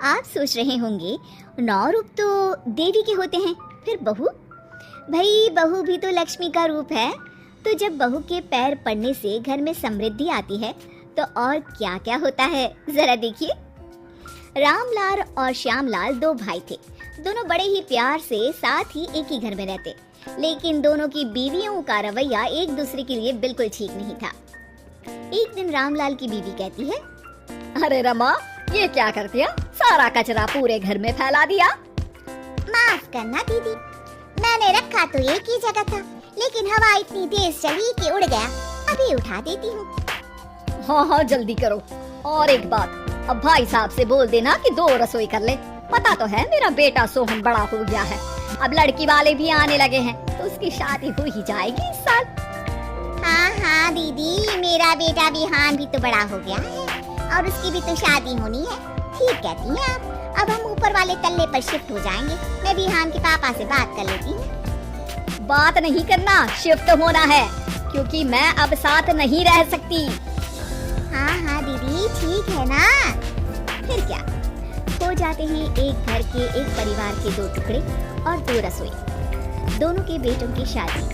आप सोच रहे होंगे 9 रूप तो देवी के होते हैं, फिर बहू? भाई बहू भी तो लक्ष्मी का रूप है। तो जब बहू के पैर पड़ने से घर में समृद्धि आती है तो और क्या क्या होता है जरा देखिए। रामलाल और श्यामलाल 2 भाई थे। दोनों बड़े ही प्यार से साथ ही एक ही घर में रहते, लेकिन दोनों की बीवियों का रवैया एक दूसरे के लिए बिल्कुल ठीक नहीं था। एक दिन रामलाल की बीवी कहती है, अरे रमा, ये क्या कर दिया? सारा कचरा पूरे घर में फैला दिया। माफ करना दीदी, मैंने रखा तो एक ही जगह था, लेकिन हवा इतनी तेज चली कि उड़ गया। अभी उठा देती हूँ। हाँ, जल्दी करो। और एक बात, अब भाई साहब से बोल देना कि 2 रसोई कर ले। पता तो है मेरा बेटा सोहन बड़ा हो गया है, अब लड़की वाले भी आने लगे हैं, तो उसकी शादी हो ही जाएगी इस साल। हाँ दीदी, मेरा बेटा विहान भी तो बड़ा हो गया है और उसकी भी तो शादी होनी है। ठीक कहती हैं आप। अब हम ऊपर वाले तल्ले पर शिफ्ट हो जाएंगे। मैं विहान के पापा से बात कर लेती हूँ। बात नहीं करना, शिफ्ट होना है, क्योंकि मैं अब साथ नहीं रह सकती। हाँ दीदी, ठीक है ना। फिर क्या, हो जाते हैं एक घर के, एक परिवार के 2 टुकड़े और 2 रसोई, दोनों के बेटों की शादी।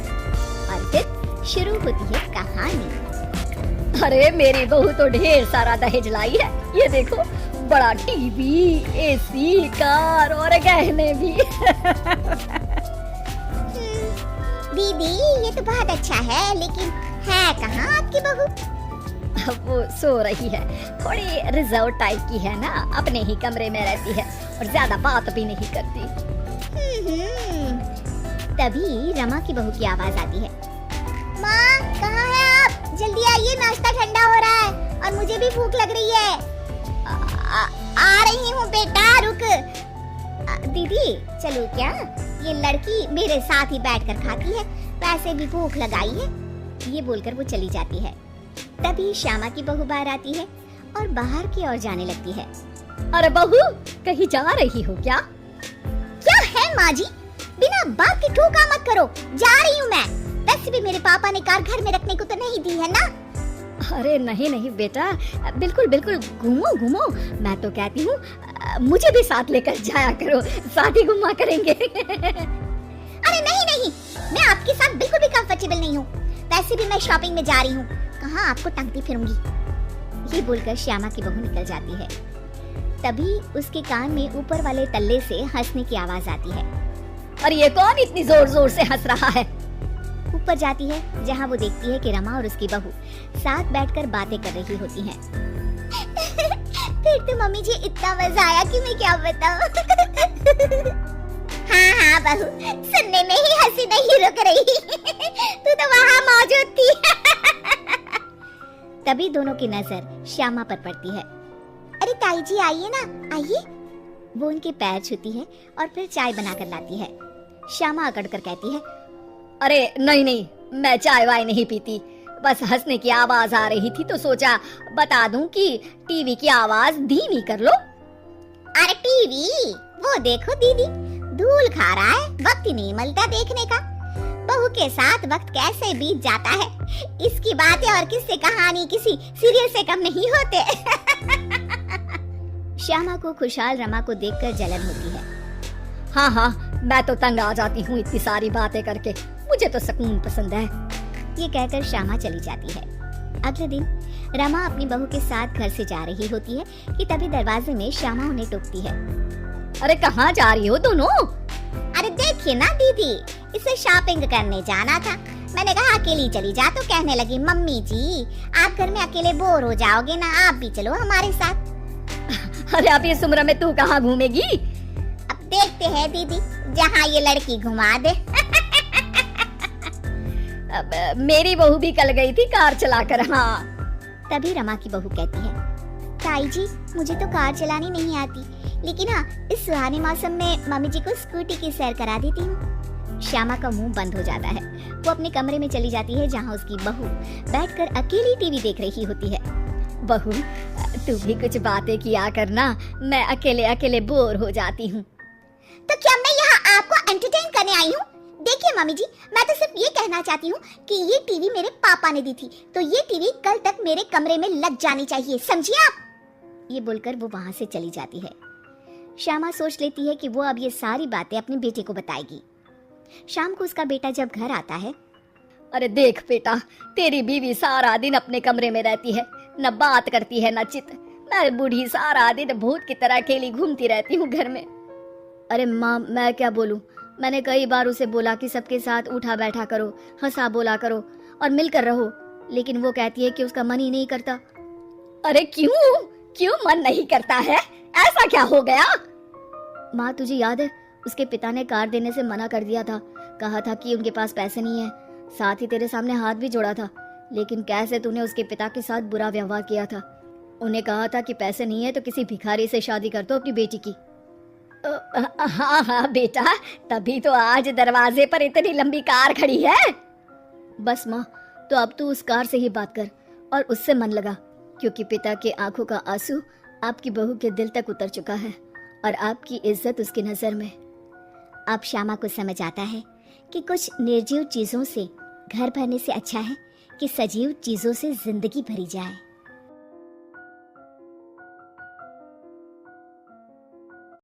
और फिर शुरू होती है कहानी। अरे मेरी बहू तो ढेर सारा दहेज लाई है। ये देखो, बड़ा टीवी, एसी, कार और गहने भी। दीदी ये तो बहुत अच्छा है, लेकिन है कहाँ आपकी बहू? वो सो रही है, थोड़ी रिजर्व टाइप की है ना, अपने ही कमरे में रहती है और ज्यादा बात भी नहीं करती। तभी रमा की बहू की आवाज आती है, माँ कहाँ है आप? जल्दी आइए, नाश्ता ठंडा हो रहा है और मुझे भी भूख लग रही है। आ रही हूँ बेटा, रुक। दीदी चलो क्या, ये लड़की मेरे साथ ही बैठकर खाती है, वैसे भी भूख लगाई है। ये बोलकर वो चली जाती है। तभी श्यामा की बहू बाहर आती है और बाहर की ओर जाने लगती है। अरे बहू, कहीं जा रही हो क्या? क्या है माँ जी, बिना बात के ठोका मत करो। जा रही हूँ मैं। वैसे भी मेरे पापा ने कार घर में रखने को तो नहीं दी है ना। अरे नहीं बेटा, बिल्कुल घूमो। मैं तो कहती हूँ मुझे भी साथ लेकर जाया करो, साथ ही घुमा करेंगे। अरे नहीं, मैं आपके साथ बिल्कुल भी कंफर्टेबल नहीं हूँ। वैसे भी मैं शॉपिंग में जा रही हूँ, कहाँ आपको टांगती फिरूंगी। ये बोलकर श्यामा की बहू निकल जाती है। तभी उसके कान में ऊपर वाले तल्ले से हंसने की आवाज आती है। और ये कौन इतनी जोर से हंस रहा है? ऊपर जाती है, जहाँ वो देखती है कि रमा और उसकी बहू साथ बैठकर बातें कर रही होती हैं। फिर तो मम्मी जी इतना मजा आया कि मैं क्या बताऊं। हाँ बहू, सुनने में ही हंसी नहीं रुक रही। तू तो वहाँ मौजूद थी। तभी दोनों की नजर श्यामा पर पड़ती है। अरे ताई जी आइए ना, आइए। वो उनके पैर छूती है और फिर चाय बनाकर लाती है। श्यामा अकड़ कर कहती है, अरे नहीं, मैं चाय वाय नहीं पीती, बस हंसने की आवाज आ रही थी तो सोचा बता दूं कि टीवी की आवाज धीमी कर लो। अरे टीवी, वो देखो दीदी, धूल खा रहा है, वक्त ही नहीं मिलता देखने का। बहू के साथ वक्त कैसे बीत जाता है, इसकी बातें और किस्से कहानी किसी सीरियल से कम नहीं होते। श्यामा को खुशहाल रमा को देखकर जलन होती है। हाँ, मैं तो तंग आ जाती हूँ इतनी सारी बातें करके, मुझे तो सुकून पसंद है। ये कहकर श्यामा चली जाती है। अगले दिन रमा अपनी बहू के साथ घर से जा रही होती है कि तभी दरवाजे में श्यामा उन्हें टोकती है। अरे कहाँ जा रही हो दोनों? अरे देखिए ना दीदी, इसे शॉपिंग करने जाना था। मैंने कहा अकेली चली जा, तो कहने लगी मम्मी जी आप घर में अकेले बोर हो जाओगे ना, आप भी चलो हमारे साथ। अरे अब इस उम्र में तू कहाँ घूमेगी? अब देखते हैं दीदी, जहाँ ये लड़की घुमा दे। अब मेरी बहू भी कल गई थी कार चलाकर। हाँ। तभी रमा की बहू कहती है, ताई जी मुझे तो कार चलानी नहीं आती, लेकिन हाँ इस सुहाने मौसम में मम्मी जी को स्कूटी की सैर करा देती हूँ। श्यामा का मुंह बंद हो जाता है। वो अपने कमरे में चली जाती है, जहाँ उसकी बहू बैठकर अकेली टीवी देख रही होती है। बहू तू भी कुछ बातें किया करना, मैं अकेले अकेले बोर हो जाती हूँ। तो क्या मैं यहाँ आपको एंटरटेन करने आई हूँ? देखिए मम्मी जी, मैं तो सिर्फ ये कहना चाहती हूँ कि ये टीवी मेरे पापा ने दी थी, तो ये टीवी कल तक मेरे कमरे में लग जानी चाहिए, समझिए आप? ये बोलकर वो वहां से चली जाती है। श्यामा सोच लेती है कि वो अब ये सारी बातें अपने बेटे को बताएगी। शाम को उसका बेटा जब घर आता है, अरे देख बेटा, तेरी बीवी सारा दिन अपने कमरे में रहती है, न बात करती है न चित। मैं बूढ़ी सारा दिन भूत की तरह अकेली घूमती रहती हूँ घर में। अरे माँ, मैं क्या बोलूँ, मैंने कई बार उसे बोला कि सबके साथ उठा बैठा करो, हंसा बोला करो और मिलकर रहो, लेकिन वो कहती है कि उसका मन ही नहीं करता। अरे क्यों क्यों मन नहीं करता है? ऐसा क्या हो गया? माँ, तुझे याद है उसके पिता ने कार देने से मना कर दिया था। कहा था कि उनके पास पैसे नहीं है, साथ ही तेरे सामने हाथ भी जोड़ा था, लेकिन कैसे तूने उसके पिता के साथ बुरा व्यवहार किया था। उन्हें कहा था कि पैसे नहीं है तो किसी भिखारी से शादी कर दो अपनी बेटी की। हाँ हाँ बेटा, तभी तो आज दरवाजे पर इतनी लंबी कार खड़ी है। बस माँ, तो अब तू उस कार से ही बात कर और उससे मन लगा, क्योंकि पिता के आंखों का आंसू आपकी बहू के दिल तक उतर चुका है और आपकी इज्जत उसकी नजर में। अब श्यामा को समझ आता है कि कुछ निर्जीव चीजों से घर भरने से अच्छा है कि सजीव चीजों से जिंदगी भरी जाए।